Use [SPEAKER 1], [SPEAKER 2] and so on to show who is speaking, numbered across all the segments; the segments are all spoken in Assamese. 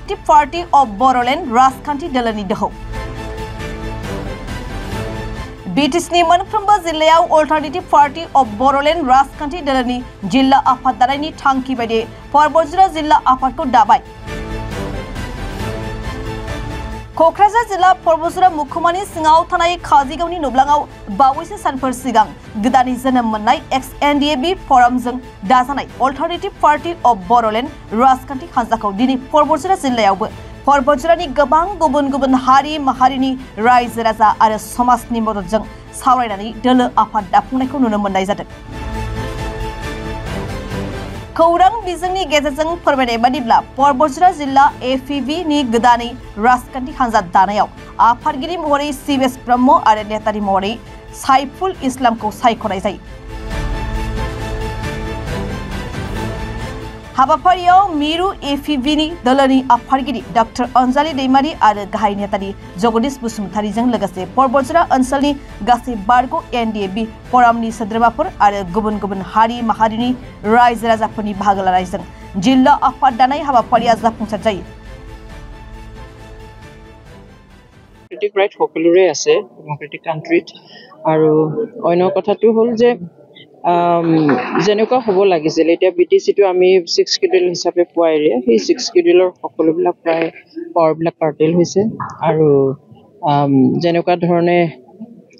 [SPEAKER 1] Alternative Party of Bodoland Raskanti Dalani Daho. BTSni Manframba Zilao Alternative Party of Bodoland Raskanti Dalani Jilla Apadarani Tanki Bade Porbozra Zilla Apatko Dabai. Kokrajhar Jilla Porbozra Mukhumani Singau Thanai Khazigawni Nublangau Bawise Sanfar Sigang Gdani Janam Manai ex-NDAB Forum Dazanai Alternative Party of Bodoland Raskanti Hanzakau Dini Porbozra Zillayau Porbozrani Gabang Gubun Hari Maharini Rais Raza Are Somasni Modojang Saurainani Dele Afad Dapuneko Nuno Mandai Zadak Kourang Bizangni Gezazang Permane Badibla Porbozra Zilla AFV ni Gdani Raskanti Hanzat Danayau Apadgiri Mori CBS Brahmo Are Netari Mori Saiful Islam Ko Saikonai Habapariau Miru AFV ni Dalani Apadgiri Dr. Anjali Deimari Are Gahai Netari Jogodish Busumthari Jang Lagase Porbozra Ansalni Gase Bargo NDAB Poramni Sadrabapur Are Gubun Hari Maharini Rais Razapuni Bhagala Raisang Jilla Afadanai Habaparia Zapunsajai
[SPEAKER 2] Democratic right সকলোৰে আছে democratic countryত আৰু অন্য কথাটো হ'ল যে যেনেকুৱা হ'ব লাগিছিল এতিয়া BTC টো আমি 6 schedule হিচাপে পোৱাইৰে সেই 6 scheduleৰ সকলোবিলাক প্ৰায় পাৱাৰবিলাক কাৰ্টেল হৈছে আৰু যেনেকুৱা ধৰণে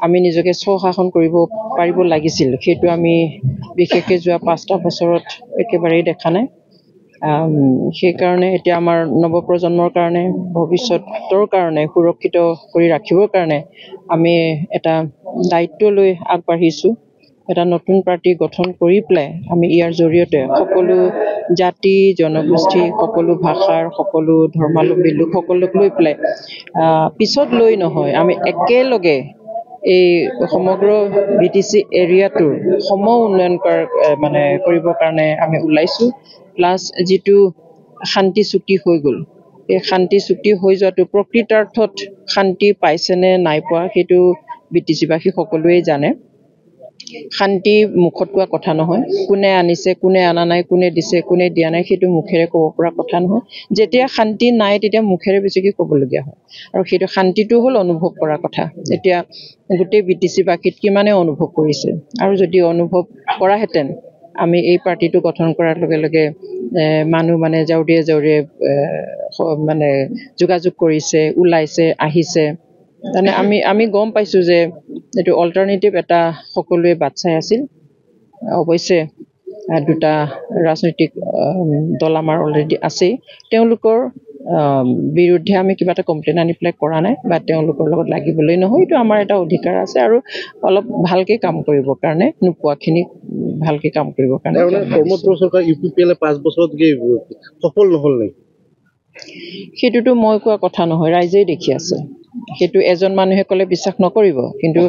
[SPEAKER 2] আমি নিজকে স্বশাসন কৰিব পাৰিব লাগিছিল সেইটো আমি বিশেষকৈ যোৱা 5টা বছৰত একেবাৰে দেখা নাই সেই কাৰণে এতিয়া আমাৰ নৱপ্ৰজন্মৰ কাৰণে ভৱিষ্যতৰ কাৰণে সুৰক্ষিত কৰি ৰাখিবৰ কাৰণে আমি এটা দায়িত্ব লৈ আগবাঢ়িছো এটা নতুন পাৰ্টি গঠন কৰি প্লাই আমি ইয়াৰ জৰিয়তে সকলো জাতি জনগোষ্ঠী সকলো ভাষাৰ সকলো ধৰ্মাৱলম্বী লোক সকলক লৈ প্লাই পিছত লৈ নহয় আমি একেলগে এই সমগ্ৰ BTC এৰিয়াটোৰ সম উন্নয়ন মানে কৰিবৰ কাৰণে আমি ওলাইছো প্লাস যেটো শান্তি চুক্তি হৈ গল এই শান্তি চুক্তি হৈ যোৱাটো প্ৰকৃতাৰ্থত শান্তি পাইছেনে নাই পোৱা সেইটো BTC বাসী সকলোৱে জানে শান্তি মুখত কোৱা কথা নহয় কোনে আনিছে কোনে আনা নাই কোনে দিছে কোনে দিয়া নাই সেইটো মুখেৰে ক'ব পৰা কথা নহয় যেতিয়া শান্তি নাই তেতিয়া মুখেৰে বেছিকৈ ক'বলগীয়া হয় আৰু সেইটো শান্তিটো হল অনুভৱ কৰা কথা এতিয়া গোটেই BTC বাসীত কিমানে অনুভৱ কৰিছে আৰু যদি অনুভৱ কৰা হেতেন আমি এই পাৰ্টিটো গঠন কৰাৰ লগে লগে মানুহ মানে জউৰিয়ে মানে যোগাযোগ কৰিছে উলাইছে আহিছে মানে আমি গম পাইছো যে এটো অল্টাৰনেটিভ এটা সকলোৱে বাছাই আছিল অৱশ্যে দুটা ৰাজনৈতিক দল আমাৰ অলৰেডি আছে তেওঁলোকৰ বিৰুদ্ধে আমি কিবা এটা কমপ্লেইন আনি প্লে কৰা নাই বা তেওঁলোকৰ লগত লাগিবলৈ নহয় এটো আমাৰ এটা অধিকাৰ আছে আৰু অলপ ভালকে কাম কৰিবৰ কাৰণে নোপোৱাখিনি ভালকে কাম কৰিবৰ কাৰণে
[SPEAKER 3] কৰ্মত চৰকাৰ UPPL 5 বছৰত কি সফল নহল নাই
[SPEAKER 2] হেতুটো মই কোৱা কথা নহয় ৰাইজে দেখি আছে হেতু এজন মানুহে কলে বিশ্বাস নকৰিব কিন্তু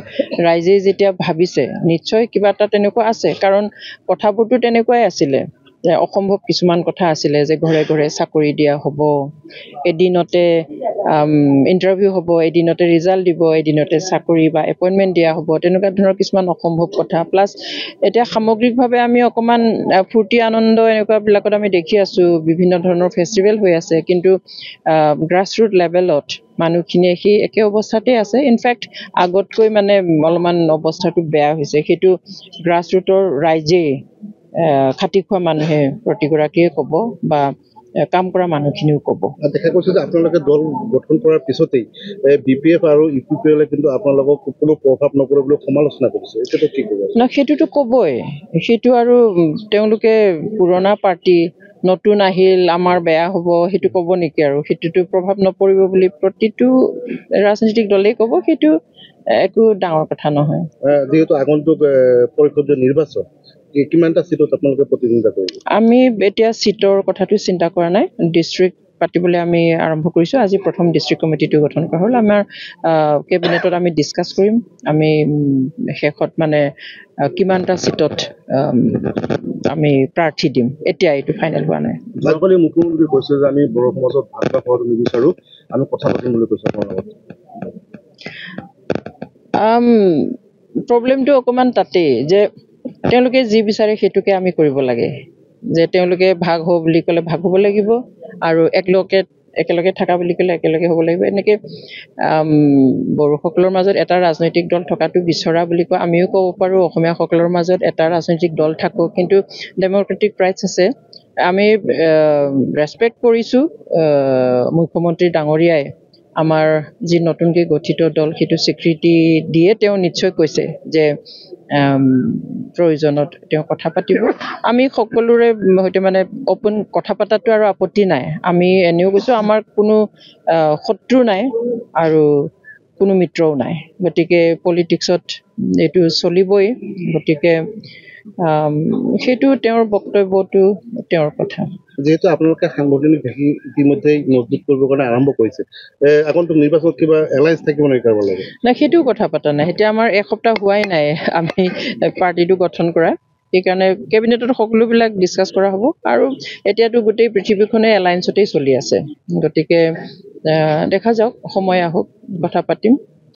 [SPEAKER 2] ৰাইজে যেতিয়া ভাবিছে নিশ্চয় কিবা এটা তেনেকুৱা আছে কাৰণ কথাবোৰটো তেনেকুৱাই আছিল অসম্ভৱ কিছুমান কথা আছিল যে ঘৰে ঘৰে চাকৰি দিয়া হ'ব এদিনতে ইন্টাৰভিউ হ'ব এদিনতে ৰিজাল্ট দিব এদিনতে চাকৰি বা এপইন্টমেন্ট দিয়া হ'ব তেনেকুৱা ধৰণৰ কিছুমান অসম্ভৱ কথা প্লাস এতিয়া সামগ্ৰিকভাৱে আমি অকমান ফুৰ্তি আনন্দ এনেকুৱা বিলাকত আমি দেখি আছো বিভিন্ন ধৰণৰ ফেষ্টিভেল হৈ আছে কিন্তু গ্ৰাসৰুট লেভেলত মানুহখিনি একে অৱস্থাতে আছে ইনফ্যাক্ট আগতকৈ মানে অলমান অৱস্থাটো বেয়া হৈছে হেতু গ্ৰাসৰুটৰ ৰাইজে খাটি খোৱা মানুহে প্ৰতিগৰাকীয়ে ক'ব বা কাম কৰা মানুহখিনিও ক'ব
[SPEAKER 3] দেখা গৈছে যে আপোনালোকে দল গঠন কৰাৰ পিছতেই BPF আৰু UPPL কিন্তু আপোনালোকক কোনো প্ৰভাৱ নকৰে বুলি সমালোচনা কৰিছে এটো কি ক'ব
[SPEAKER 2] না হেতুটো ক'বই হেতু আৰু তেওঁলোকে পুৰণা পাৰ্টি নতুন আহিল আমাৰ বেয়া হ'ব হেতু ক'ব নেকি আৰু হেতুটো প্ৰভাৱ নপৰিব বুলি প্ৰতিটো ৰাজনৈতিক দলে ক'ব হেতু একো ডাঙৰ কথা নহয়
[SPEAKER 3] যেহেতু আগন্তুক পৰিষদীয় নিৰ্বাচন কিমানটা সিটত আপোনালোকে প্ৰতিদ্বন্দ্বিতা কৰিব
[SPEAKER 2] আমি এতিয়া সিটৰ কথাটো চিন্তা কৰা নাই ডিস্ট্ৰিক্ট পাতিবলৈ আমি আৰম্ভ কৰিছো আজি প্ৰথম ডিস্ট্ৰিক্ট কমিটিটো গঠন কৰা হ'ল আমাৰ কেবিনেটত আমি ডিসকাস কৰিম আমি শেষত মানে কিমানটা সিটত আমি প্ৰাৰ্থী দিম এতিয়া এইটো ফাইনেল হোৱা নাই
[SPEAKER 3] জাৰকলি মুখ্যমন্ত্ৰী কৈছে যে আমি বড়ো সমাজত ভাষা হোৱাটো নিবিচাৰো আমি কথা পাতিম বুলি কৈছে আপোনাৰ লগত
[SPEAKER 2] প্ৰবলেমটো অকমান তাতে যে তেওঁলোকে যি বিচাৰে হেতুকে আমি কৰিব লাগে যে তেওঁলোকে ভাগ হ'ব বুলি ক'লে ভাগ হ'ব লাগিব আৰু একলকে একেলগে থকা বুলি ক'লে একেলগে হ'ব লাগিব। এনেকৈ বড়োসকলৰ মাজত এটা ৰাজনৈতিক দল থকাটো বিচৰা বুলি কয়। আমিও ক'ব পাৰোঁ অসমীয়াসকলৰ মাজত এটা ৰাজনৈতিক দল থাকক, কিন্তু ডেম'ক্ৰেটিক ৰাইটছ আছে। আমি ৰেচপেক্ট কৰিছোঁ মুখ্যমন্ত্ৰী ডাঙৰীয়াই আমাৰ যি নতুনকৈ গঠিত দল সেইটো স্বীকৃতি দিয়ে। তেওঁ নিশ্চয় কৈছে যে প্ৰয়োজনত তেওঁ কথা পাতিব। আমি সকলোৰে সৈতে মানে অপেন কথা পতাটো আৰু আপত্তি নাই। আমি এনেও কৈছোঁ আমাৰ কোনো শত্ৰু নাই আৰু কোনো মিত্ৰও নাই, গতিকে পলিটিক্সত এইটো চলিবই। গতিকে সেইটো তেওঁৰ বক্তব্যটো তেওঁৰ কথা।
[SPEAKER 3] যিহেতু আপোনালোকে সাংগঠনিক ভেটি ইতিমধ্যে মজবুত কৰিবৰ কাৰণে আৰম্ভ কৰিছে, আগন্তুক নিৰ্বাচনত কিবা এলায়েন্স থাকিব নেকি কাৰোবাৰ লগত?
[SPEAKER 2] নাই, সেইটোও কথা পতা নাই। এতিয়া আমাৰ এসপ্তাহ হোৱাই নাই আমি পাৰ্টিটো গঠন কৰা। সেইকাৰণে কেবিনেটত সকলোবিলাক ডিছকাছ কৰা হ'ব। আৰু এতিয়াতো গোটেই পৃথিৱীখনে এলায়েন্সতেই চলি আছে। গতিকে দেখা যাওক, সময় আহক, কথা পাতিম।